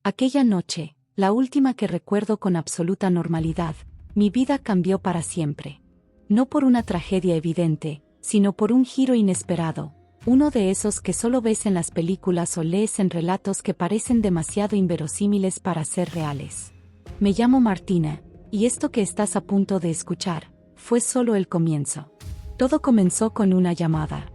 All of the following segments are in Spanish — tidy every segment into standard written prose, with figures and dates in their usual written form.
Aquella noche, la última que recuerdo con absoluta normalidad, mi vida cambió para siempre. No por una tragedia evidente, sino por un giro inesperado, uno de esos que solo ves en las películas o lees en relatos que parecen demasiado inverosímiles para ser reales. Me llamo Martina, y esto que estás a punto de escuchar, fue solo el comienzo. Todo comenzó con una llamada.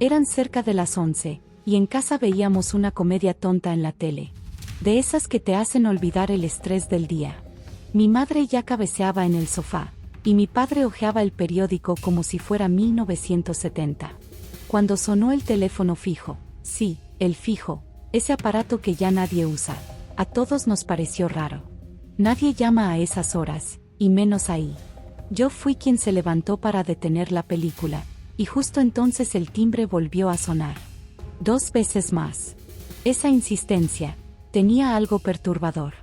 Eran cerca de las 11, y en casa veíamos una comedia tonta en la tele. De esas que te hacen olvidar el estrés del día. Mi madre ya cabeceaba en el sofá, y mi padre hojeaba el periódico como si fuera 1970. Cuando sonó el teléfono fijo, sí, el fijo, ese aparato que ya nadie usa, a todos nos pareció raro. Nadie llama a esas horas, y menos ahí. Yo fui quien se levantó para detener la película, y justo entonces el timbre volvió a sonar. 2 veces más. Esa insistencia tenía algo perturbador.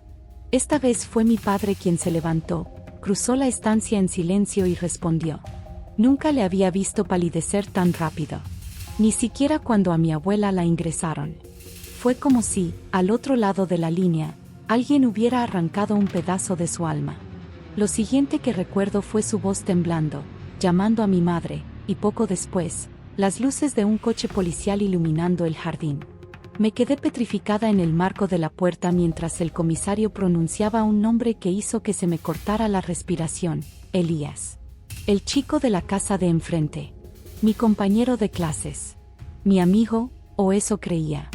Esta vez fue mi padre quien se levantó, cruzó la estancia en silencio y respondió. Nunca le había visto palidecer tan rápido. Ni siquiera cuando a mi abuela la ingresaron. Fue como si, al otro lado de la línea, alguien hubiera arrancado un pedazo de su alma. Lo siguiente que recuerdo fue su voz temblando, llamando a mi madre, y poco después, las luces de un coche policial iluminando el jardín. Me quedé petrificada en el marco de la puerta mientras el comisario pronunciaba un nombre que hizo que se me cortara la respiración: Elías. El chico de la casa de enfrente. Mi compañero de clases. Mi amigo, o eso creía.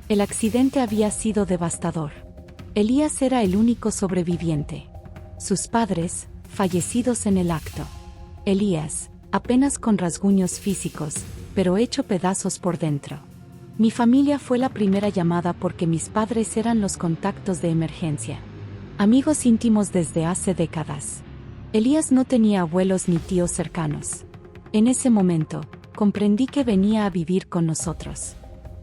El accidente había sido devastador. Elías era el único sobreviviente. Sus padres, fallecidos en el acto. Elías, apenas con rasguños físicos, pero hecho pedazos por dentro. Mi familia fue la primera llamada porque mis padres eran los contactos de emergencia. Amigos íntimos desde hace décadas. Elías no tenía abuelos ni tíos cercanos. En ese momento, comprendí que venía a vivir con nosotros.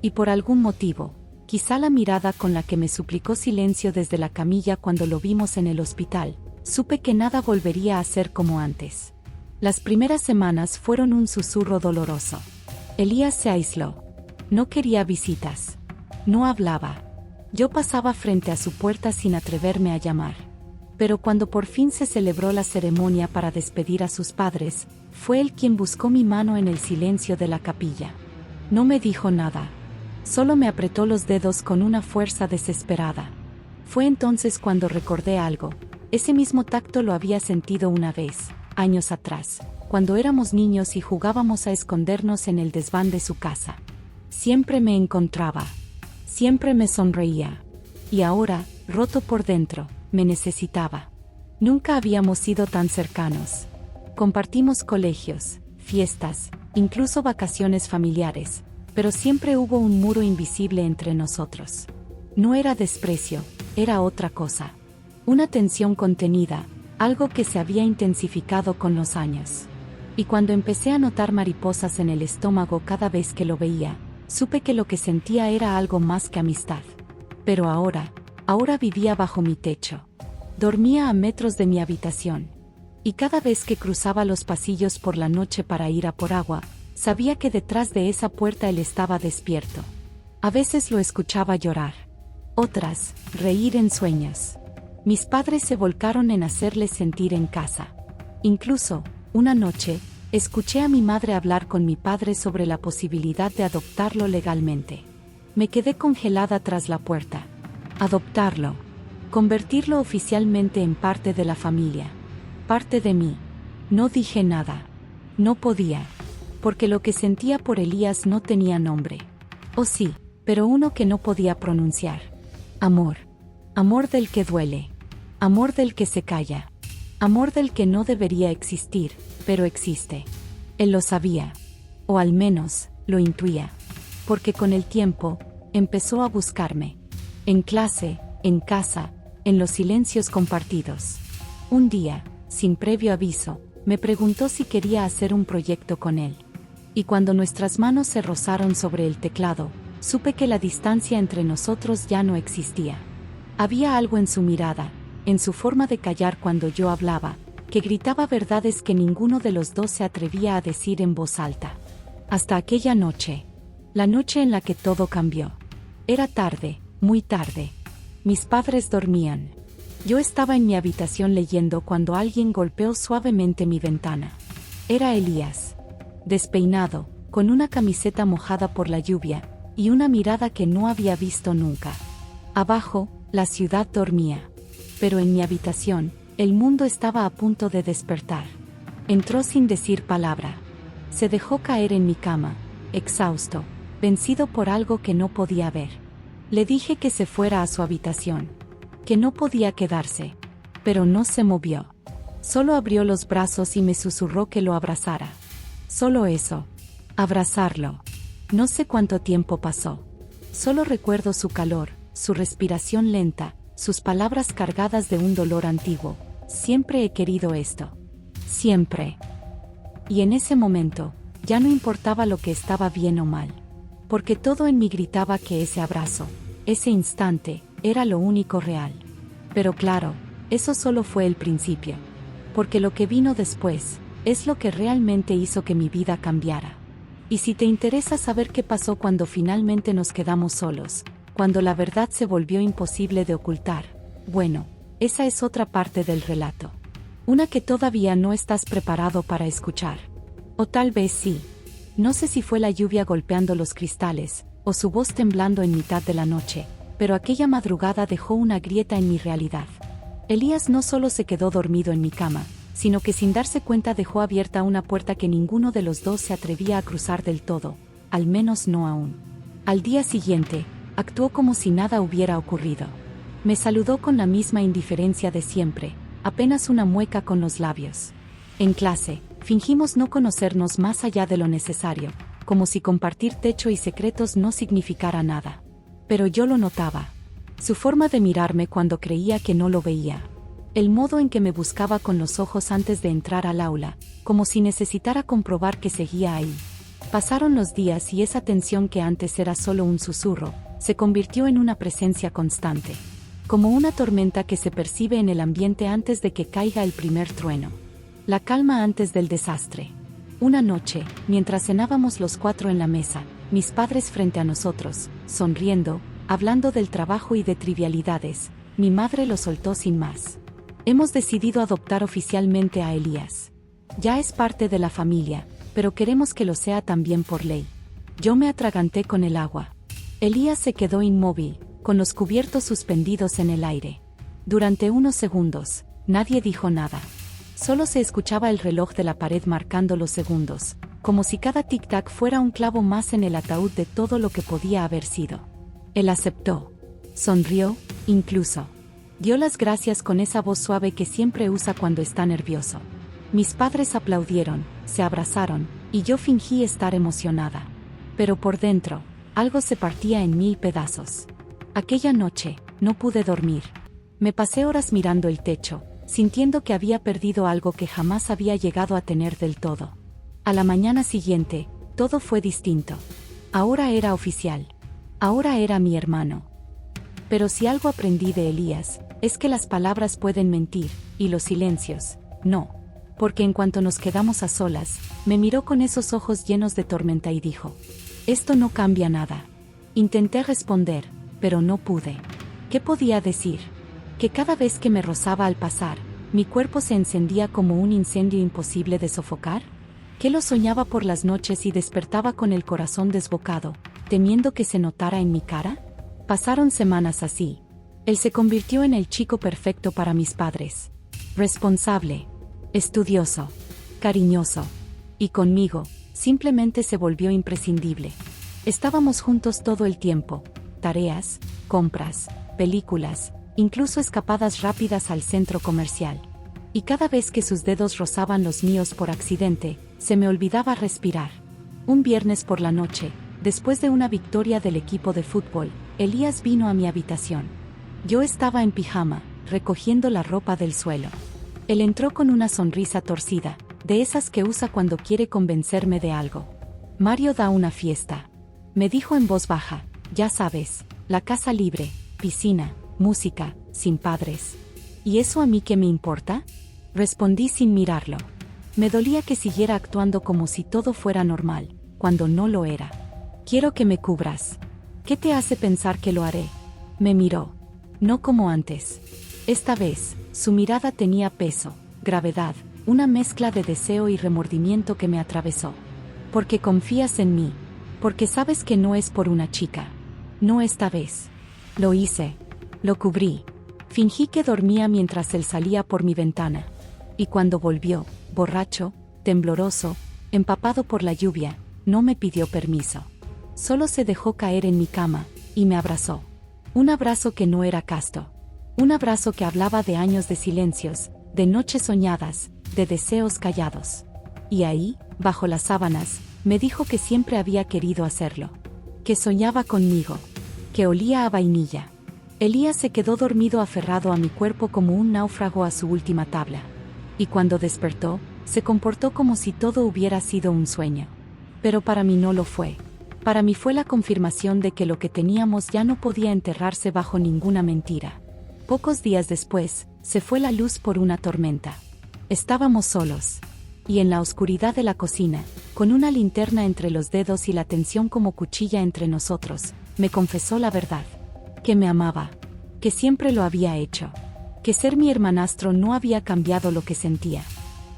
Y por algún motivo, quizá la mirada con la que me suplicó silencio desde la camilla cuando lo vimos en el hospital, supe que nada volvería a ser como antes. Las primeras semanas fueron un susurro doloroso. Elías se aisló. No quería visitas. No hablaba. Yo pasaba frente a su puerta sin atreverme a llamar. Pero cuando por fin se celebró la ceremonia para despedir a sus padres, fue él quien buscó mi mano en el silencio de la capilla. No me dijo nada. Solo me apretó los dedos con una fuerza desesperada. Fue entonces cuando recordé algo. Ese mismo tacto lo había sentido una vez, años atrás, cuando éramos niños y jugábamos a escondernos en el desván de su casa. Siempre me encontraba. Siempre me sonreía. Y ahora, roto por dentro, me necesitaba. Nunca habíamos sido tan cercanos. Compartimos colegios, fiestas, incluso vacaciones familiares, pero siempre hubo un muro invisible entre nosotros. No era desprecio, era otra cosa. Una tensión contenida, algo que se había intensificado con los años. Y cuando empecé a notar mariposas en el estómago cada vez que lo veía, supe que lo que sentía era algo más que amistad. Pero ahora vivía bajo mi techo. Dormía a metros de mi habitación. Y cada vez que cruzaba los pasillos por la noche para ir a por agua, sabía que detrás de esa puerta él estaba despierto. A veces lo escuchaba llorar. Otras, reír en sueños. Mis padres se volcaron en hacerle sentir en casa. Incluso, una noche, escuché a mi madre hablar con mi padre sobre la posibilidad de adoptarlo legalmente. Me quedé congelada tras la puerta. Adoptarlo. Convertirlo oficialmente en parte de la familia. Parte de mí. No dije nada. No podía. Porque lo que sentía por Elías no tenía nombre. Oh sí, pero uno que no podía pronunciar. Amor. Amor del que duele. Amor del que se calla. Amor del que no debería existir, pero existe. Él lo sabía. O al menos, lo intuía. Porque con el tiempo, empezó a buscarme. En clase, en casa, en los silencios compartidos. Un día, sin previo aviso, me preguntó si quería hacer un proyecto con él. Y cuando nuestras manos se rozaron sobre el teclado, supe que la distancia entre nosotros ya no existía. Había algo en su mirada, en su forma de callar cuando yo hablaba, que gritaba verdades que ninguno de los dos se atrevía a decir en voz alta. Hasta aquella noche. La noche en la que todo cambió. Era tarde, muy tarde. Mis padres dormían. Yo estaba en mi habitación leyendo cuando alguien golpeó suavemente mi ventana. Era Elías. Despeinado, con una camiseta mojada por la lluvia, y una mirada que no había visto nunca. Abajo, la ciudad dormía. Pero en mi habitación, el mundo estaba a punto de despertar. Entró sin decir palabra. Se dejó caer en mi cama, exhausto, vencido por algo que no podía ver. Le dije que se fuera a su habitación, que no podía quedarse, pero no se movió. Solo abrió los brazos y me susurró que lo abrazara. Solo eso. Abrazarlo. No sé cuánto tiempo pasó. Solo recuerdo su calor, su respiración lenta, sus palabras cargadas de un dolor antiguo. Siempre he querido esto. Siempre. Y en ese momento, ya no importaba lo que estaba bien o mal. Porque todo en mí gritaba que ese abrazo, ese instante, era lo único real. Pero claro, eso solo fue el principio. Porque lo que vino después, es lo que realmente hizo que mi vida cambiara. Y si te interesa saber qué pasó cuando finalmente nos quedamos solos, cuando la verdad se volvió imposible de ocultar, bueno, esa es otra parte del relato. Una que todavía no estás preparado para escuchar. O tal vez sí. No sé si fue la lluvia golpeando los cristales, o su voz temblando en mitad de la noche, pero aquella madrugada dejó una grieta en mi realidad. Elías no solo se quedó dormido en mi cama, sino que sin darse cuenta dejó abierta una puerta que ninguno de los dos se atrevía a cruzar del todo, al menos no aún. Al día siguiente, actuó como si nada hubiera ocurrido. Me saludó con la misma indiferencia de siempre, apenas una mueca con los labios. En clase, fingimos no conocernos más allá de lo necesario, como si compartir techo y secretos no significara nada. Pero yo lo notaba. Su forma de mirarme cuando creía que no lo veía. El modo en que me buscaba con los ojos antes de entrar al aula, como si necesitara comprobar que seguía ahí. Pasaron los días y esa tensión que antes era solo un susurro, se convirtió en una presencia constante. Como una tormenta que se percibe en el ambiente antes de que caiga el primer trueno. La calma antes del desastre. Una noche, mientras cenábamos los cuatro en la mesa, mis padres frente a nosotros, sonriendo, hablando del trabajo y de trivialidades, mi madre lo soltó sin más. Hemos decidido adoptar oficialmente a Elías. Ya es parte de la familia, pero queremos que lo sea también por ley. Yo me atraganté con el agua. Elías se quedó inmóvil, con los cubiertos suspendidos en el aire. Durante unos segundos, nadie dijo nada. Solo se escuchaba el reloj de la pared marcando los segundos, como si cada tic-tac fuera un clavo más en el ataúd de todo lo que podía haber sido. Él aceptó. Sonrió, incluso. Dio las gracias con esa voz suave que siempre usa cuando está nervioso. Mis padres aplaudieron, se abrazaron, y yo fingí estar emocionada. Pero por dentro, algo se partía en 1000 pedazos. Aquella noche, no pude dormir. Me pasé horas mirando el techo, sintiendo que había perdido algo que jamás había llegado a tener del todo. A la mañana siguiente, todo fue distinto. Ahora era oficial. Ahora era mi hermano. Pero si algo aprendí de Elías, es que las palabras pueden mentir, y los silencios, no. Porque en cuanto nos quedamos a solas, me miró con esos ojos llenos de tormenta y dijo: «Esto no cambia nada». Intenté responder, pero no pude. ¿Qué podía decir? Que cada vez que me rozaba al pasar, mi cuerpo se encendía como un incendio imposible de sofocar. ¿Que lo soñaba por las noches y despertaba con el corazón desbocado, temiendo que se notara en mi cara? Pasaron semanas así. Él se convirtió en el chico perfecto para mis padres. Responsable, estudioso, cariñoso. Y conmigo, simplemente se volvió imprescindible. Estábamos juntos todo el tiempo. Tareas, compras, películas, incluso escapadas rápidas al centro comercial. Y cada vez que sus dedos rozaban los míos por accidente, se me olvidaba respirar. Un viernes por la noche, después de una victoria del equipo de fútbol, Elías vino a mi habitación. Yo estaba en pijama, recogiendo la ropa del suelo. Él entró con una sonrisa torcida, de esas que usa cuando quiere convencerme de algo. «Mario da una fiesta», me dijo en voz baja, «ya sabes, la casa libre, piscina, música, sin padres». ¿Y eso a mí qué me importa? Respondí sin mirarlo. Me dolía que siguiera actuando como si todo fuera normal, cuando no lo era. «Quiero que me cubras». «¿Qué te hace pensar que lo haré?». Me miró. No como antes. Esta vez, su mirada tenía peso, gravedad, una mezcla de deseo y remordimiento que me atravesó. Porque confías en mí. Porque sabes que no es por una chica. No esta vez. Lo hice. Lo cubrí. Fingí que dormía mientras él salía por mi ventana. Y cuando volvió, borracho, tembloroso, empapado por la lluvia, no me pidió permiso. Solo se dejó caer en mi cama, y me abrazó. Un abrazo que no era casto. Un abrazo que hablaba de años de silencios, de noches soñadas, de deseos callados. Y ahí, bajo las sábanas, me dijo que siempre había querido hacerlo. Que soñaba conmigo. Que olía a vainilla. Elías se quedó dormido aferrado a mi cuerpo como un náufrago a su última tabla. Y cuando despertó, se comportó como si todo hubiera sido un sueño. Pero para mí no lo fue. Para mí fue la confirmación de que lo que teníamos ya no podía enterrarse bajo ninguna mentira. Pocos días después, se fue la luz por una tormenta. Estábamos solos. Y en la oscuridad de la cocina, con una linterna entre los dedos y la tensión como cuchilla entre nosotros, me confesó la verdad. Que me amaba. Que siempre lo había hecho. Que ser mi hermanastro no había cambiado lo que sentía.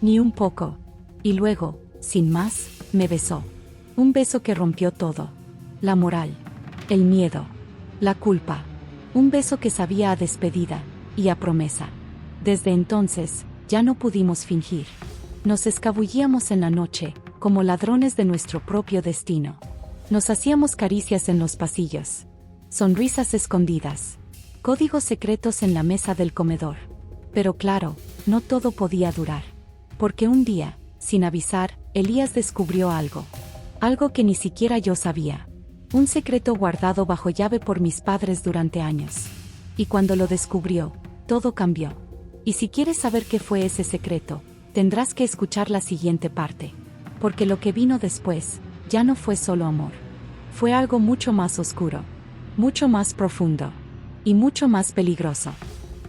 Ni un poco. Y luego, sin más, me besó. Un beso que rompió todo. La moral. El miedo. La culpa. Un beso que sabía a despedida, y a promesa. Desde entonces, ya no pudimos fingir. Nos escabullíamos en la noche, como ladrones de nuestro propio destino. Nos hacíamos caricias en los pasillos. Sonrisas escondidas. Códigos secretos en la mesa del comedor. Pero claro, no todo podía durar. Porque un día, sin avisar, Elías descubrió algo. Algo que ni siquiera yo sabía. Un secreto guardado bajo llave por mis padres durante años. Y cuando lo descubrió, todo cambió. Y si quieres saber qué fue ese secreto, tendrás que escuchar la siguiente parte. Porque lo que vino después, ya no fue solo amor. Fue algo mucho más oscuro. Mucho más profundo. Y mucho más peligroso.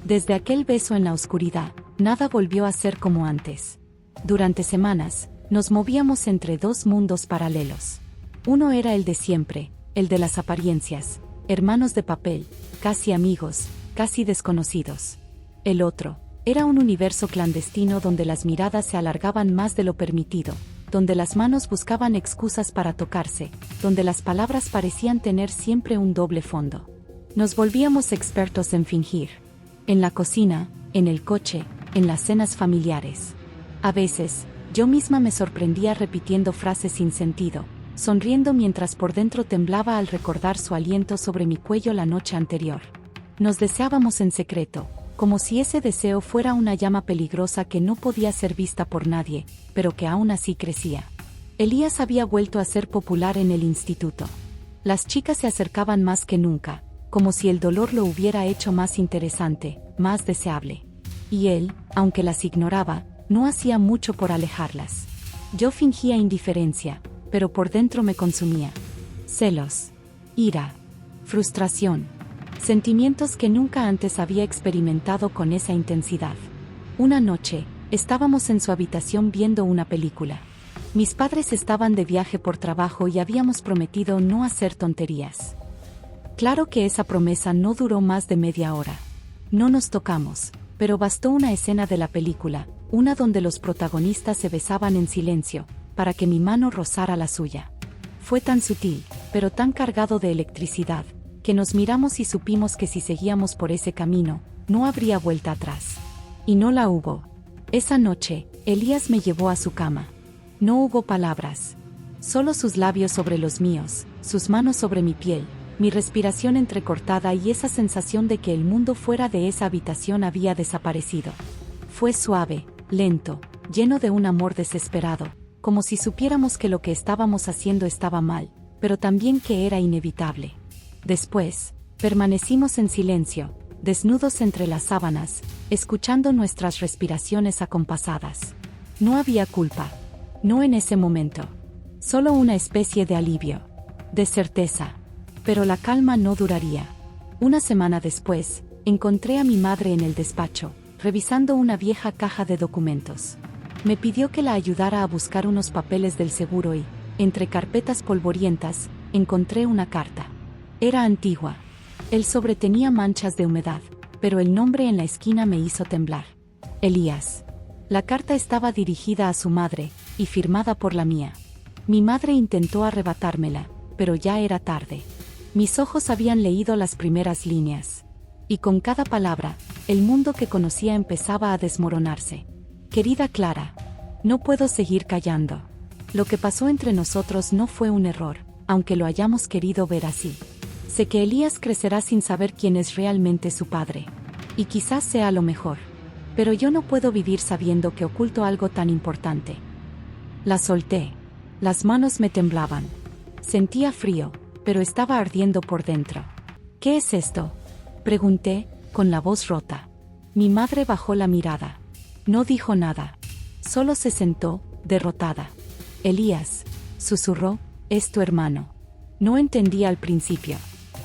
Desde aquel beso en la oscuridad, nada volvió a ser como antes. Durante semanas, nos movíamos entre dos mundos paralelos. Uno era el de siempre, el de las apariencias, hermanos de papel, casi amigos, casi desconocidos. El otro, era un universo clandestino donde las miradas se alargaban más de lo permitido, donde las manos buscaban excusas para tocarse, donde las palabras parecían tener siempre un doble fondo. Nos volvíamos expertos en fingir. En la cocina, en el coche, en las cenas familiares. A veces, yo misma me sorprendía repitiendo frases sin sentido, sonriendo mientras por dentro temblaba al recordar su aliento sobre mi cuello la noche anterior. Nos deseábamos en secreto, como si ese deseo fuera una llama peligrosa que no podía ser vista por nadie, pero que aún así crecía. Elías había vuelto a ser popular en el instituto. Las chicas se acercaban más que nunca, como si el dolor lo hubiera hecho más interesante, más deseable. Y él, aunque las ignoraba, no hacía mucho por alejarlas. Yo fingía indiferencia, pero por dentro me consumía. Celos, ira, frustración, sentimientos que nunca antes había experimentado con esa intensidad. Una noche, estábamos en su habitación viendo una película. Mis padres estaban de viaje por trabajo y habíamos prometido no hacer tonterías. Claro que esa promesa no duró más de media hora. No nos tocamos, pero bastó una escena de la película, una donde los protagonistas se besaban en silencio, para que mi mano rozara la suya. Fue tan sutil, pero tan cargado de electricidad, que nos miramos y supimos que si seguíamos por ese camino, no habría vuelta atrás. Y no la hubo. Esa noche, Elías me llevó a su cama. No hubo palabras. Solo sus labios sobre los míos, sus manos sobre mi piel, mi respiración entrecortada y esa sensación de que el mundo fuera de esa habitación había desaparecido. Fue suave, lento, lleno de un amor desesperado, como si supiéramos que lo que estábamos haciendo estaba mal, pero también que era inevitable. Después, permanecimos en silencio, desnudos entre las sábanas, escuchando nuestras respiraciones acompasadas. No había culpa. No en ese momento. Solo una especie de alivio. De certeza. Pero la calma no duraría. Una semana después, encontré a mi madre en el despacho, revisando una vieja caja de documentos. Me pidió que la ayudara a buscar unos papeles del seguro y, entre carpetas polvorientas, encontré una carta. Era antigua. El sobre tenía manchas de humedad, pero el nombre en la esquina me hizo temblar. Elías. La carta estaba dirigida a su madre, y firmada por la mía. Mi madre intentó arrebatármela, pero ya era tarde. Mis ojos habían leído las primeras líneas. Y con cada palabra, el mundo que conocía empezaba a desmoronarse. Querida Clara, no puedo seguir callando. Lo que pasó entre nosotros no fue un error, aunque lo hayamos querido ver así. Sé que Elías crecerá sin saber quién es realmente su padre. Y quizás sea lo mejor. Pero yo no puedo vivir sabiendo que oculto algo tan importante. La solté. Las manos me temblaban. Sentía frío, pero estaba ardiendo por dentro. ¿Qué es esto?, pregunté, con la voz rota. Mi madre bajó la mirada. No dijo nada. Solo se sentó, derrotada. Elías, susurró, es tu hermano. No entendía al principio.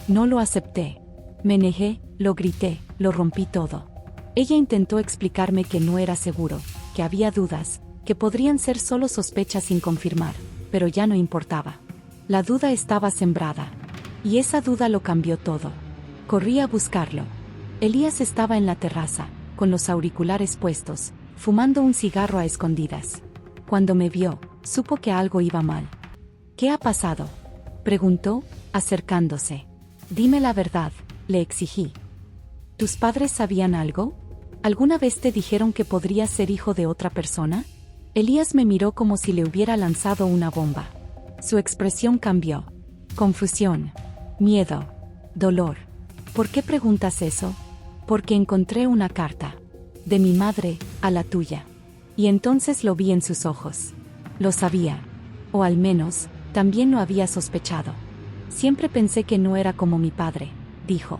No lo acepté. Me negé, lo grité, lo rompí todo. Ella intentó explicarme que no era seguro, que había dudas, que podrían ser solo sospechas sin confirmar, pero ya no importaba. La duda estaba sembrada. Y esa duda lo cambió todo. Corrí a buscarlo. Elías estaba en la terraza, con los auriculares puestos, fumando un cigarro a escondidas. Cuando me vio, supo que algo iba mal. ¿Qué ha pasado?, preguntó, acercándose. Dime la verdad, le exigí. ¿Tus padres sabían algo? ¿Alguna vez te dijeron que podrías ser hijo de otra persona? Elías me miró como si le hubiera lanzado una bomba. Su expresión cambió. Confusión. Miedo. Dolor. ¿Por qué preguntas eso? Porque encontré una carta. De mi madre, a la tuya. Y entonces lo vi en sus ojos. Lo sabía. O al menos, también lo había sospechado. Siempre pensé que no era como mi padre, dijo.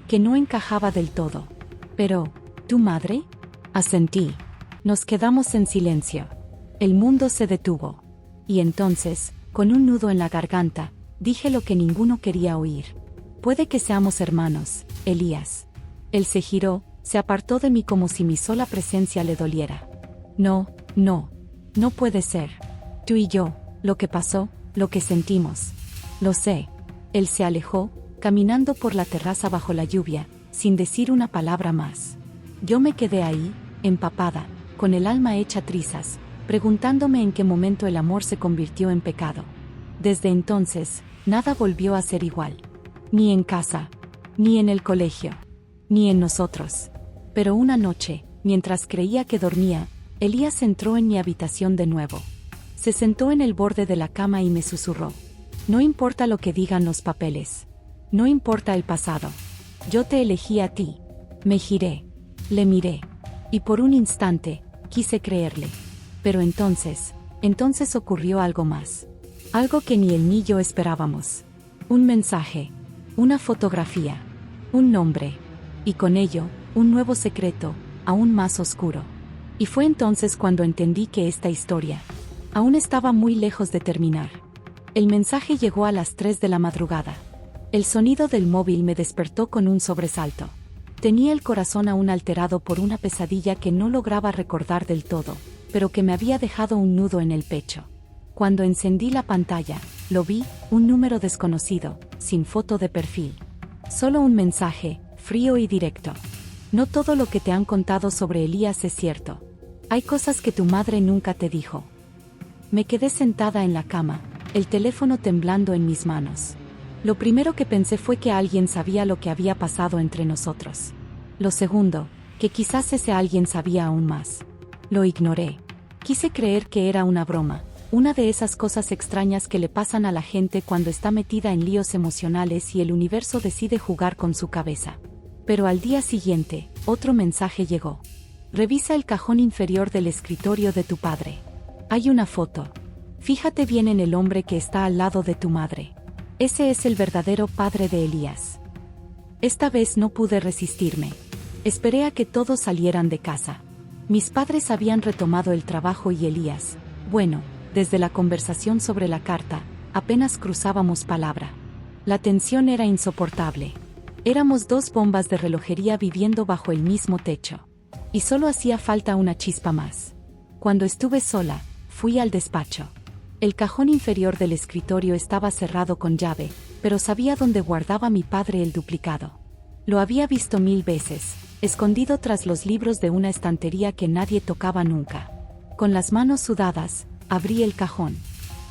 Que no encajaba del todo. Pero, ¿tu madre? Asentí. Nos quedamos en silencio. El mundo se detuvo. Y entonces, con un nudo en la garganta, dije lo que ninguno quería oír. Puede que seamos hermanos, Elías. Él se giró, se apartó de mí como si mi sola presencia le doliera. No, no. No puede ser. Tú y yo, lo que pasó, lo que sentimos. Lo sé. Él se alejó, caminando por la terraza bajo la lluvia, sin decir una palabra más. Yo me quedé ahí, empapada, con el alma hecha trizas, preguntándome en qué momento el amor se convirtió en pecado. Desde entonces, nada volvió a ser igual. Ni en casa, ni en el colegio, ni en nosotros. Pero una noche, mientras creía que dormía, Elías entró en mi habitación de nuevo. Se sentó en el borde de la cama y me susurró. No importa lo que digan los papeles. No importa el pasado. Yo te elegí a ti. Me giré. Le miré. Y por un instante, quise creerle. Pero entonces ocurrió algo más. Algo que ni él ni yo esperábamos. Un mensaje. Una fotografía. Un nombre. Y con ello, un nuevo secreto, aún más oscuro. Y fue entonces cuando entendí que esta historia aún estaba muy lejos de terminar. El mensaje llegó a las 3 de la madrugada. El sonido del móvil me despertó con un sobresalto. Tenía el corazón aún alterado por una pesadilla que no lograba recordar del todo, pero que me había dejado un nudo en el pecho. Cuando encendí la pantalla, lo vi, un número desconocido, sin foto de perfil. Solo un mensaje, frío y directo. No todo lo que te han contado sobre Elías es cierto. Hay cosas que tu madre nunca te dijo. Me quedé sentada en la cama, el teléfono temblando en mis manos. Lo primero que pensé fue que alguien sabía lo que había pasado entre nosotros. Lo segundo, que quizás ese alguien sabía aún más. Lo ignoré. Quise creer que era una broma, una de esas cosas extrañas que le pasan a la gente cuando está metida en líos emocionales y el universo decide jugar con su cabeza. Pero al día siguiente, otro mensaje llegó. Revisa el cajón inferior del escritorio de tu padre. Hay una foto. Fíjate bien en el hombre que está al lado de tu madre. Ese es el verdadero padre de Elías. Esta vez no pude resistirme. Esperé a que todos salieran de casa. Mis padres habían retomado el trabajo y Elías, bueno, desde la conversación sobre la carta, apenas cruzábamos palabra. La tensión era insoportable. Éramos dos bombas de relojería viviendo bajo el mismo techo. Y solo hacía falta una chispa más. Cuando estuve sola, fui al despacho. El cajón inferior del escritorio estaba cerrado con llave, pero sabía dónde guardaba mi padre el duplicado. Lo había visto 1000 veces, escondido tras los libros de una estantería que nadie tocaba nunca. Con las manos sudadas, abrí el cajón.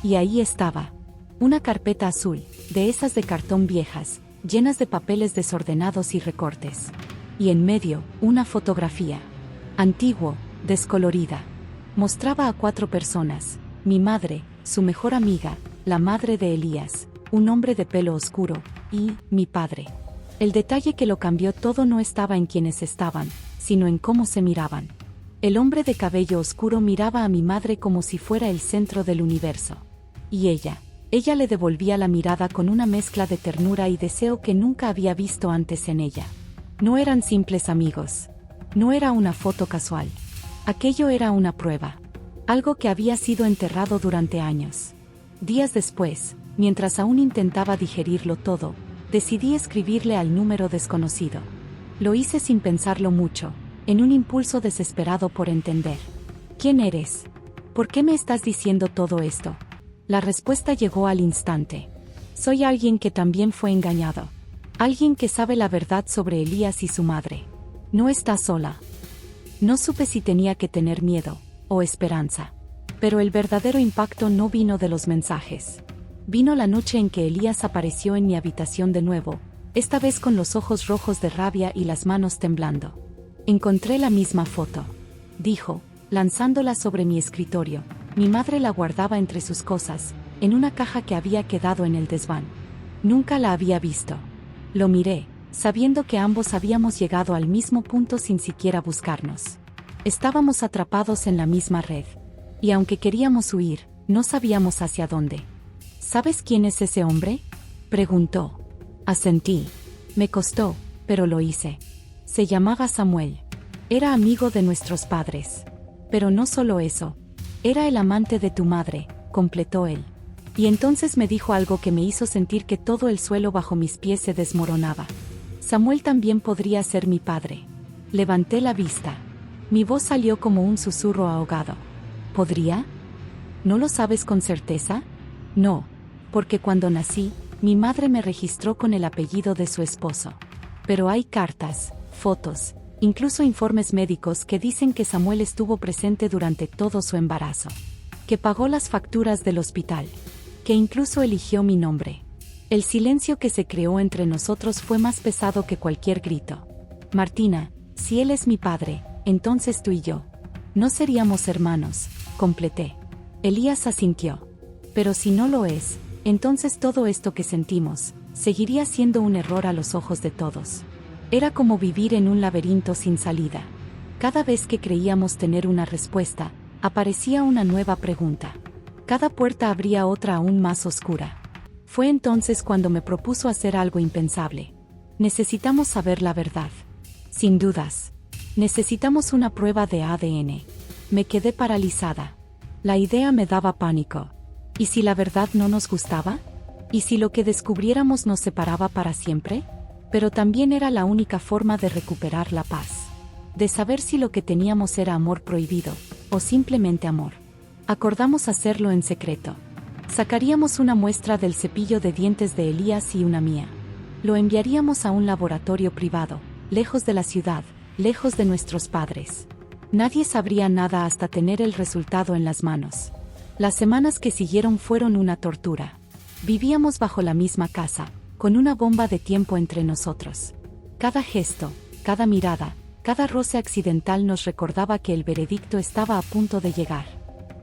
Y ahí estaba. Una carpeta azul, de esas de cartón viejas, llenas de papeles desordenados y recortes. Y en medio, una fotografía. Antiguo, descolorida. Mostraba a 4 personas: mi madre, su mejor amiga, la madre de Elías, un hombre de pelo oscuro, y mi padre. El detalle que lo cambió todo no estaba en quienes estaban, sino en cómo se miraban. El hombre de cabello oscuro miraba a mi madre como si fuera el centro del universo. Y ella le devolvía la mirada con una mezcla de ternura y deseo que nunca había visto antes en ella. No eran simples amigos. No era una foto casual. Aquello era una prueba. Algo que había sido enterrado durante años. Días después, mientras aún intentaba digerirlo todo, decidí escribirle al número desconocido. Lo hice sin pensarlo mucho, en un impulso desesperado por entender. ¿Quién eres? ¿Por qué me estás diciendo todo esto? La respuesta llegó al instante. Soy alguien que también fue engañado. Alguien que sabe la verdad sobre Elías y su madre. No está sola. No supe si tenía que tener miedo o esperanza. Pero el verdadero impacto no vino de los mensajes. Vino la noche en que Elías apareció en mi habitación de nuevo, esta vez con los ojos rojos de rabia y las manos temblando. Encontré la misma foto, dijo, lanzándola sobre mi escritorio. Mi madre la guardaba entre sus cosas, en una caja que había quedado en el desván. Nunca la había visto. Lo miré, sabiendo que ambos habíamos llegado al mismo punto sin siquiera buscarnos. Estábamos atrapados en la misma red. Y aunque queríamos huir, no sabíamos hacia dónde. ¿Sabes quién es ese hombre?, preguntó. Asentí. Me costó, pero lo hice. Se llamaba Samuel. Era amigo de nuestros padres. Pero no solo eso. Era el amante de tu madre, completó él. Y entonces me dijo algo que me hizo sentir que todo el suelo bajo mis pies se desmoronaba. Samuel también podría ser mi padre. Levanté la vista. Mi voz salió como un susurro ahogado. ¿Podría? ¿No lo sabes con certeza? No, porque cuando nací, mi madre me registró con el apellido de su esposo. Pero hay cartas, fotos, incluso informes médicos que dicen que Samuel estuvo presente durante todo su embarazo. Que pagó las facturas del hospital. Que incluso eligió mi nombre. El silencio que se creó entre nosotros fue más pesado que cualquier grito. Martina, si él es mi padre, entonces tú y yo no seríamos hermanos, completé. Elías asintió. Pero si no lo es, entonces todo esto que sentimos seguiría siendo un error a los ojos de todos. Era como vivir en un laberinto sin salida. Cada vez que creíamos tener una respuesta, aparecía una nueva pregunta. Cada puerta abría otra aún más oscura. Fue entonces cuando me propuso hacer algo impensable. Necesitamos saber la verdad. Sin dudas. Necesitamos una prueba de ADN. Me quedé paralizada. La idea me daba pánico. ¿Y si la verdad no nos gustaba? ¿Y si lo que descubriéramos nos separaba para siempre? Pero también era la única forma de recuperar la paz. De saber si lo que teníamos era amor prohibido, o simplemente amor. Acordamos hacerlo en secreto. Sacaríamos una muestra del cepillo de dientes de Elías y una mía. Lo enviaríamos a un laboratorio privado, lejos de la ciudad, lejos de nuestros padres. Nadie sabría nada hasta tener el resultado en las manos. Las semanas que siguieron fueron una tortura. Vivíamos bajo la misma casa, con una bomba de tiempo entre nosotros. Cada gesto, cada mirada, cada roce accidental nos recordaba que el veredicto estaba a punto de llegar.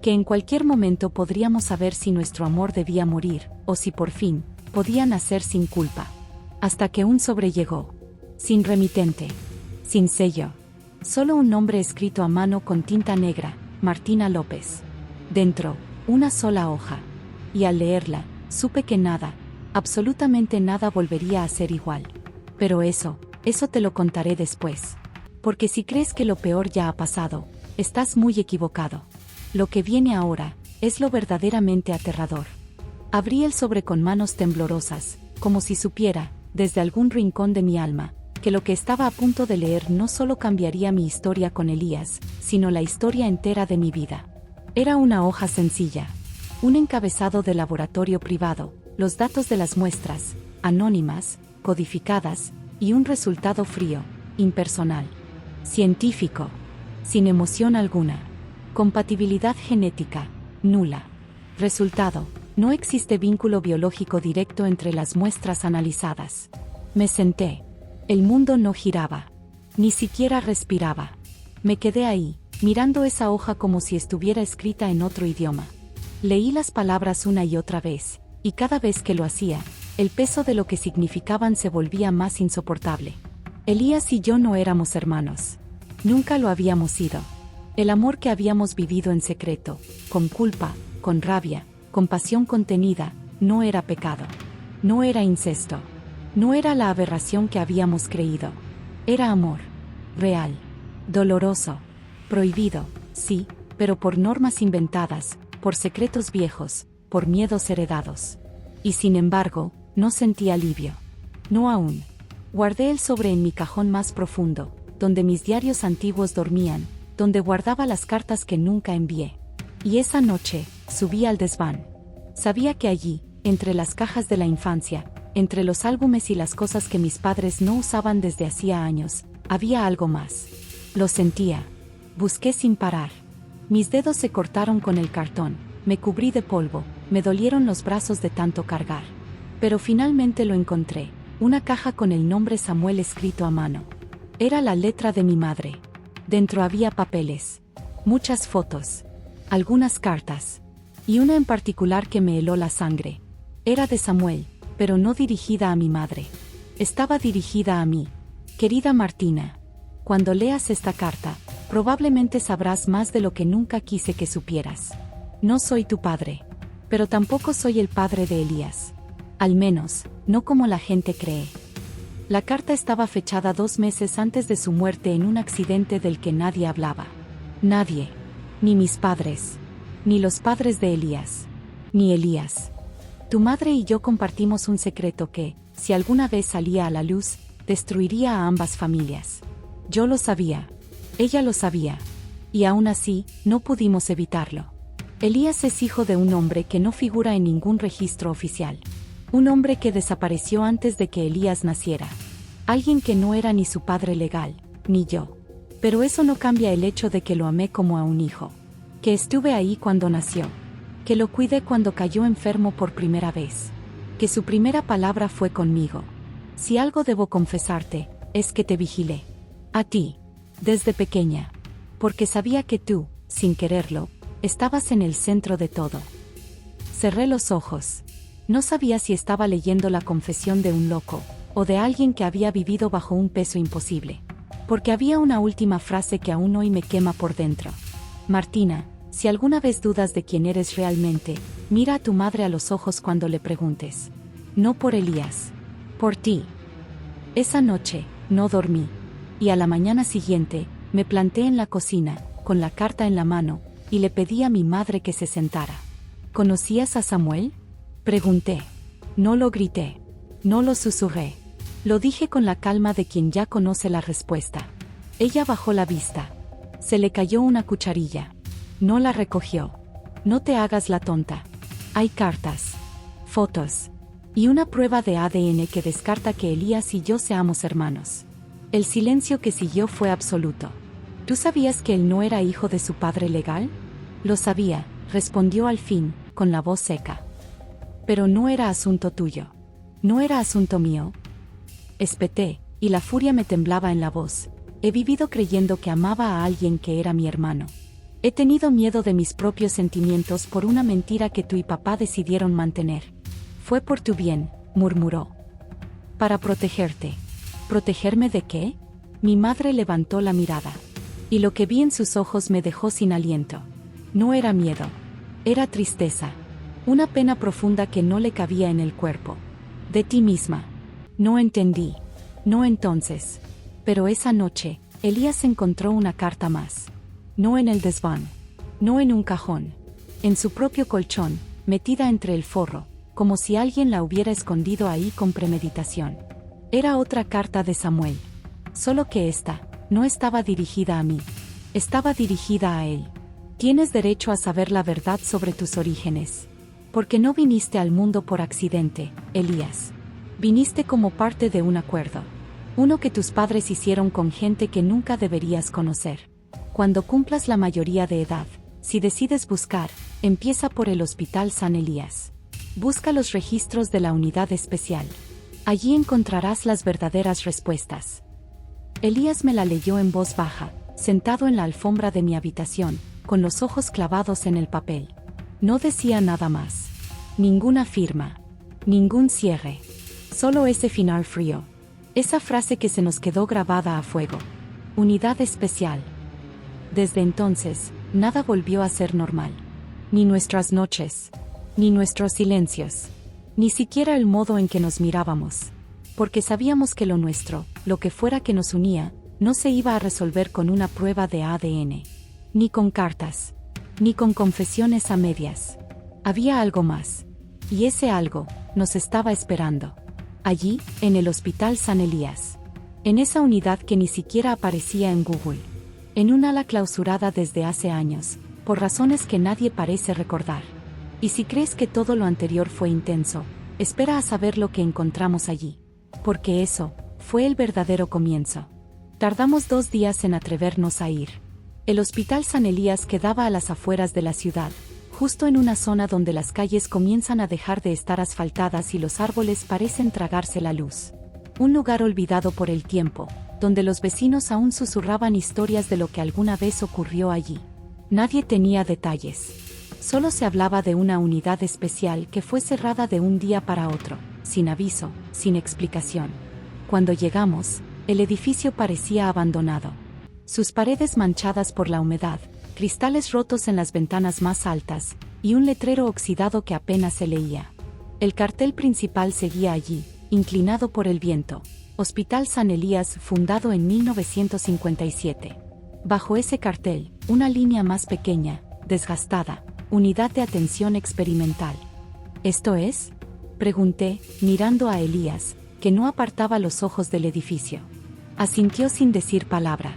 Que en cualquier momento podríamos saber si nuestro amor debía morir, o si por fin, podía nacer sin culpa. Hasta que un sobre llegó. Sin remitente. Sin sello. Solo un nombre escrito a mano con tinta negra, Martina López. Dentro, una sola hoja. Y al leerla, supe que nada, absolutamente nada volvería a ser igual. Pero eso te lo contaré después. Porque si crees que lo peor ya ha pasado, estás muy equivocado. Lo que viene ahora, es lo verdaderamente aterrador. Abrí el sobre con manos temblorosas, como si supiera, desde algún rincón de mi alma, que lo que estaba a punto de leer no solo cambiaría mi historia con Elías, sino la historia entera de mi vida. Era una hoja sencilla. Un encabezado de laboratorio privado, los datos de las muestras, anónimas, codificadas, y un resultado frío, impersonal, científico, sin emoción alguna. Compatibilidad genética, nula. Resultado, no existe vínculo biológico directo entre las muestras analizadas. Me senté. El mundo no giraba. Ni siquiera respiraba. Me quedé ahí, mirando esa hoja como si estuviera escrita en otro idioma. Leí las palabras una y otra vez, y cada vez que lo hacía, el peso de lo que significaban se volvía más insoportable. Elías y yo no éramos hermanos. Nunca lo habíamos sido. El amor que habíamos vivido en secreto, con culpa, con rabia, con pasión contenida, no era pecado. No era incesto. No era la aberración que habíamos creído. Era amor. Real. Doloroso. Prohibido, sí, pero por normas inventadas, por secretos viejos, por miedos heredados. Y sin embargo, no sentí alivio. No aún. Guardé el sobre en mi cajón más profundo, donde mis diarios antiguos dormían, donde guardaba las cartas que nunca envié. Y esa noche, subí al desván. Sabía que allí, entre las cajas de la infancia, entre los álbumes y las cosas que mis padres no usaban desde hacía años, había algo más. Lo sentía. Busqué sin parar. Mis dedos se cortaron con el cartón, me cubrí de polvo, me dolieron los brazos de tanto cargar. Pero finalmente lo encontré, una caja con el nombre Samuel escrito a mano. Era la letra de mi madre. Dentro había papeles, muchas fotos, algunas cartas, y una en particular que me heló la sangre. Era de Samuel, pero no dirigida a mi madre. Estaba dirigida a mí. Querida Martina, cuando leas esta carta, probablemente sabrás más de lo que nunca quise que supieras. No soy tu padre, pero tampoco soy el padre de Elías. Al menos, no como la gente cree. La carta estaba fechada 2 meses antes de su muerte en un accidente del que nadie hablaba. Nadie. Ni mis padres. Ni los padres de Elías. Ni Elías. Tu madre y yo compartimos un secreto que, si alguna vez salía a la luz, destruiría a ambas familias. Yo lo sabía. Ella lo sabía. Y aún así, no pudimos evitarlo. Elías es hijo de un hombre que no figura en ningún registro oficial. Un hombre que desapareció antes de que Elías naciera. Alguien que no era ni su padre legal, ni yo. Pero eso no cambia el hecho de que lo amé como a un hijo. Que estuve ahí cuando nació. Que lo cuidé cuando cayó enfermo por primera vez. Que su primera palabra fue conmigo. Si algo debo confesarte, es que te vigilé. A ti. Desde pequeña. Porque sabía que tú, sin quererlo, estabas en el centro de todo. Cerré los ojos. No sabía si estaba leyendo la confesión de un loco, o de alguien que había vivido bajo un peso imposible. Porque había una última frase que aún hoy me quema por dentro. Martina, si alguna vez dudas de quién eres realmente, mira a tu madre a los ojos cuando le preguntes. No por Elías. Por ti. Esa noche, no dormí. Y a la mañana siguiente, me planté en la cocina, con la carta en la mano, y le pedí a mi madre que se sentara. ¿Conocías a Samuel? Pregunté. No lo grité. No lo susurré. Lo dije con la calma de quien ya conoce la respuesta. Ella bajó la vista. Se le cayó una cucharilla. No la recogió. No te hagas la tonta. Hay cartas, fotos, y una prueba de ADN que descarta que Elías y yo seamos hermanos. El silencio que siguió fue absoluto. ¿Tú sabías que él no era hijo de su padre legal? Lo sabía, respondió al fin, con la voz seca. Pero no era asunto tuyo. ¿No era asunto mío? Espeté, y la furia me temblaba en la voz. He vivido creyendo que amaba a alguien que era mi hermano. He tenido miedo de mis propios sentimientos por una mentira que tú y papá decidieron mantener. Fue por tu bien, murmuró. Para protegerte. ¿Protegerme de qué? Mi madre levantó la mirada. Y lo que vi en sus ojos me dejó sin aliento. No era miedo. Era tristeza. Una pena profunda que no le cabía en el cuerpo. De ti misma. No entendí. No entonces. Pero esa noche, Elías encontró una carta más. No en el desván. No en un cajón. En su propio colchón, metida entre el forro, como si alguien la hubiera escondido ahí con premeditación. Era otra carta de Samuel. Solo que esta, no estaba dirigida a mí. Estaba dirigida a él. Tienes derecho a saber la verdad sobre tus orígenes. Porque no viniste al mundo por accidente, Elías. Viniste como parte de un acuerdo. Uno que tus padres hicieron con gente que nunca deberías conocer. Cuando cumplas la mayoría de edad, si decides buscar, empieza por el Hospital San Elías. Busca los registros de la unidad especial. Allí encontrarás las verdaderas respuestas. Elías me la leyó en voz baja, sentado en la alfombra de mi habitación, con los ojos clavados en el papel. No decía nada más. Ninguna firma. Ningún cierre. Solo ese final frío. Esa frase que se nos quedó grabada a fuego. Unidad especial. Desde entonces, nada volvió a ser normal. Ni nuestras noches. Ni nuestros silencios. Ni siquiera el modo en que nos mirábamos. Porque sabíamos que lo nuestro, lo que fuera que nos unía, no se iba a resolver con una prueba de ADN. Ni con cartas. Ni con confesiones a medias. Había algo más. Y ese algo, nos estaba esperando. Allí, en el Hospital San Elías. En esa unidad que ni siquiera aparecía en Google. En un ala clausurada desde hace años, por razones que nadie parece recordar. Y si crees que todo lo anterior fue intenso, espera a saber lo que encontramos allí. Porque eso, fue el verdadero comienzo. Tardamos 2 días en atrevernos a ir. El Hospital San Elías quedaba a las afueras de la ciudad, justo en una zona donde las calles comienzan a dejar de estar asfaltadas y los árboles parecen tragarse la luz. Un lugar olvidado por el tiempo, donde los vecinos aún susurraban historias de lo que alguna vez ocurrió allí. Nadie tenía detalles. Solo se hablaba de una unidad especial que fue cerrada de un día para otro, sin aviso, sin explicación. Cuando llegamos, el edificio parecía abandonado. Sus paredes manchadas por la humedad, cristales rotos en las ventanas más altas, y un letrero oxidado que apenas se leía. El cartel principal seguía allí, inclinado por el viento. Hospital San Elías, fundado en 1957. Bajo ese cartel, una línea más pequeña, desgastada, Unidad de Atención Experimental. ¿Esto es? Pregunté, mirando a Elías, que no apartaba los ojos del edificio. Asintió sin decir palabra.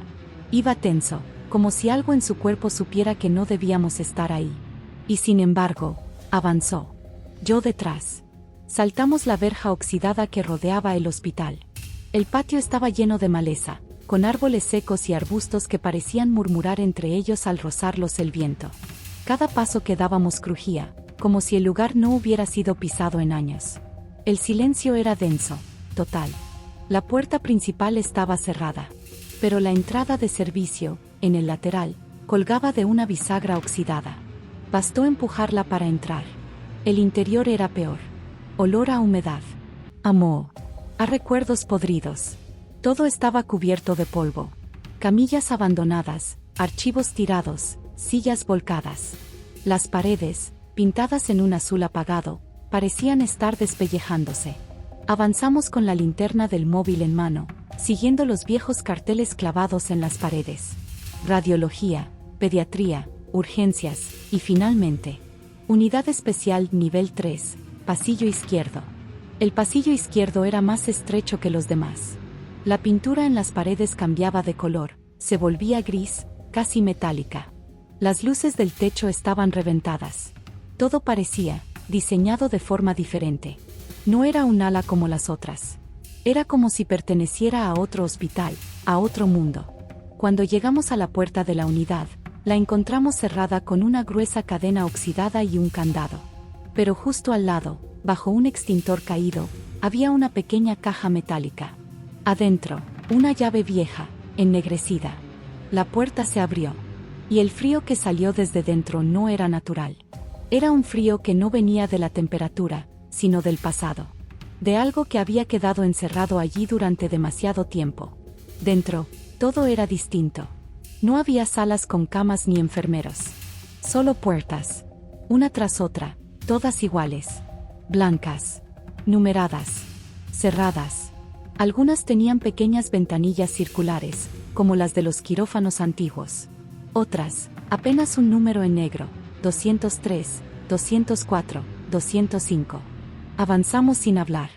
Iba tenso, como si algo en su cuerpo supiera que no debíamos estar ahí. Y sin embargo, avanzó. Yo detrás. Saltamos la verja oxidada que rodeaba el hospital. El patio estaba lleno de maleza, con árboles secos y arbustos que parecían murmurar entre ellos al rozarlos el viento. Cada paso que dábamos crujía, como si el lugar no hubiera sido pisado en años. El silencio era denso, total. La puerta principal estaba cerrada, pero la entrada de servicio, en el lateral, colgaba de una bisagra oxidada. Bastó empujarla para entrar. El interior era peor. Olor a humedad. A moho. A recuerdos podridos. Todo estaba cubierto de polvo. Camillas abandonadas, archivos tirados, sillas volcadas. Las paredes, pintadas en un azul apagado, parecían estar despellejándose. Avanzamos con la linterna del móvil en mano, siguiendo los viejos carteles clavados en las paredes. Radiología, pediatría, urgencias, y finalmente, Unidad Especial Nivel 3, pasillo izquierdo. El pasillo izquierdo era más estrecho que los demás. La pintura en las paredes cambiaba de color, se volvía gris, casi metálica. Las luces del techo estaban reventadas. Todo parecía diseñado de forma diferente. No era un ala como las otras. Era como si perteneciera a otro hospital, a otro mundo. Cuando llegamos a la puerta de la unidad, la encontramos cerrada con una gruesa cadena oxidada y un candado. Pero justo al lado, bajo un extintor caído, había una pequeña caja metálica. Adentro, una llave vieja, ennegrecida. La puerta se abrió. Y el frío que salió desde dentro no era natural. Era un frío que no venía de la temperatura, sino del pasado. De algo que había quedado encerrado allí durante demasiado tiempo. Dentro, todo era distinto. No había salas con camas ni enfermeros. Solo puertas. Una tras otra, todas iguales. Blancas. Numeradas. Cerradas. Algunas tenían pequeñas ventanillas circulares, como las de los quirófanos antiguos. Otras, apenas un número en negro, 203, 204, 205. Avanzamos sin hablar.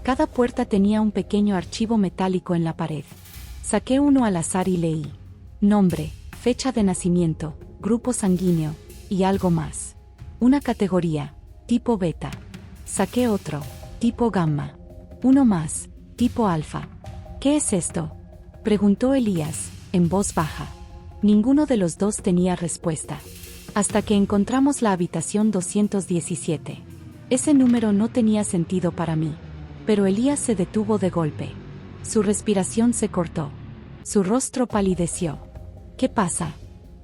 Cada puerta tenía un pequeño archivo metálico en la pared. Saqué uno al azar y leí. Nombre, fecha de nacimiento, grupo sanguíneo, y algo más. Una categoría, tipo beta. Saqué otro, tipo gamma. Uno más, tipo alfa. ¿Qué es esto?, preguntó Elías, en voz baja. Ninguno de los dos tenía respuesta. Hasta que encontramos la habitación 217. Ese número no tenía sentido para mí. Pero Elías se detuvo de golpe. Su respiración se cortó. Su rostro palideció. ¿Qué pasa?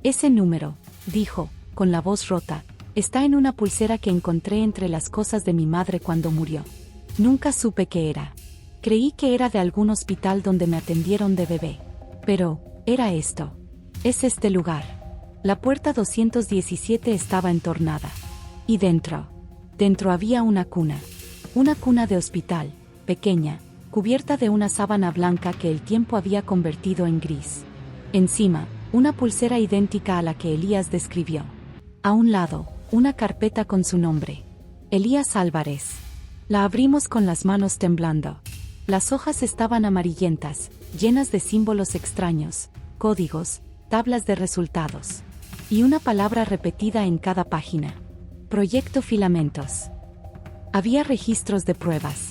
Ese número, dijo, con la voz rota, está en una pulsera que encontré entre las cosas de mi madre cuando murió. Nunca supe qué era. Creí que era de algún hospital donde me atendieron de bebé. Pero, era esto. Es este lugar. La puerta 217 estaba entornada. Y dentro había una cuna. Una cuna de hospital, pequeña, cubierta de una sábana blanca que el tiempo había convertido en gris. Encima, una pulsera idéntica a la que Elías describió. A un lado, una carpeta con su nombre. Elías Álvarez. La abrimos con las manos temblando. Las hojas estaban amarillentas, llenas de símbolos extraños, códigos, tablas de resultados. Y una palabra repetida en cada página. Proyecto Filamentos. Había registros de pruebas,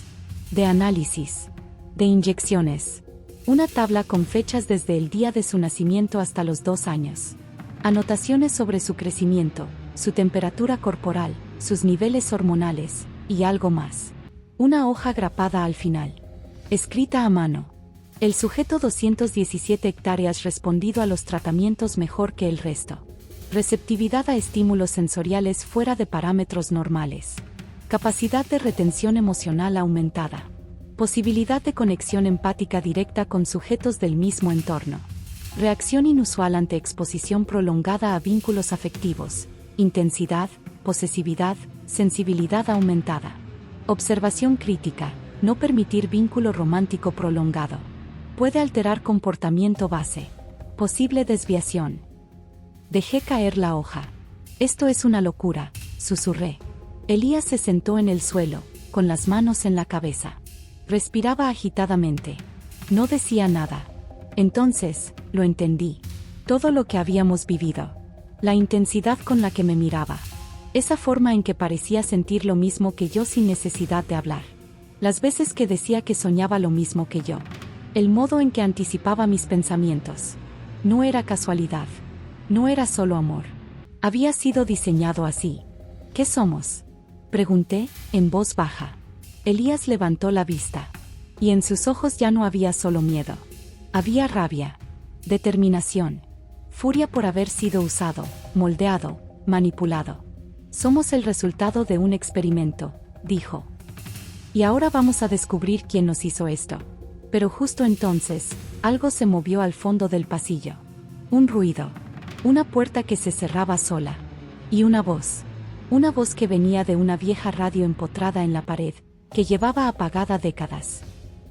de análisis, de inyecciones. Una tabla con fechas desde el día de su nacimiento hasta los 2 años. Anotaciones sobre su crecimiento, su temperatura corporal, sus niveles hormonales, y algo más. Una hoja grapada al final. Escrita a mano. El sujeto 217 hectáreas respondido a los tratamientos mejor que el resto. Receptividad a estímulos sensoriales fuera de parámetros normales. Capacidad de retención emocional aumentada. Posibilidad de conexión empática directa con sujetos del mismo entorno. Reacción inusual ante exposición prolongada a vínculos afectivos. Intensidad, posesividad, sensibilidad aumentada. Observación crítica. No permitir vínculo romántico prolongado. Puede alterar comportamiento base. Posible desviación. Dejé caer la hoja. Esto es una locura, susurré. Elías se sentó en el suelo, con las manos en la cabeza. Respiraba agitadamente. No decía nada. Entonces, lo entendí. Todo lo que habíamos vivido. La intensidad con la que me miraba. Esa forma en que parecía sentir lo mismo que yo sin necesidad de hablar. Las veces que decía que soñaba lo mismo que yo. El modo en que anticipaba mis pensamientos. No era casualidad. No era solo amor. Había sido diseñado así. ¿Qué somos?, pregunté, en voz baja. Elías levantó la vista. Y en sus ojos ya no había solo miedo. Había rabia, determinación, furia por haber sido usado, moldeado, manipulado. Somos el resultado de un experimento, dijo. Y ahora vamos a descubrir quién nos hizo esto. Pero justo entonces, algo se movió al fondo del pasillo. Un ruido. Una puerta que se cerraba sola. Y una voz. Una voz que venía de una vieja radio empotrada en la pared, que llevaba apagada décadas.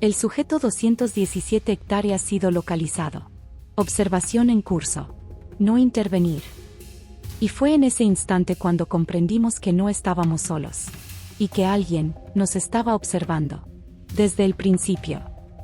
El sujeto 217 hectáreas sido localizado. Observación en curso. No intervenir. Y fue en ese instante cuando comprendimos que no estábamos solos. Y que alguien nos estaba observando. Desde el principio.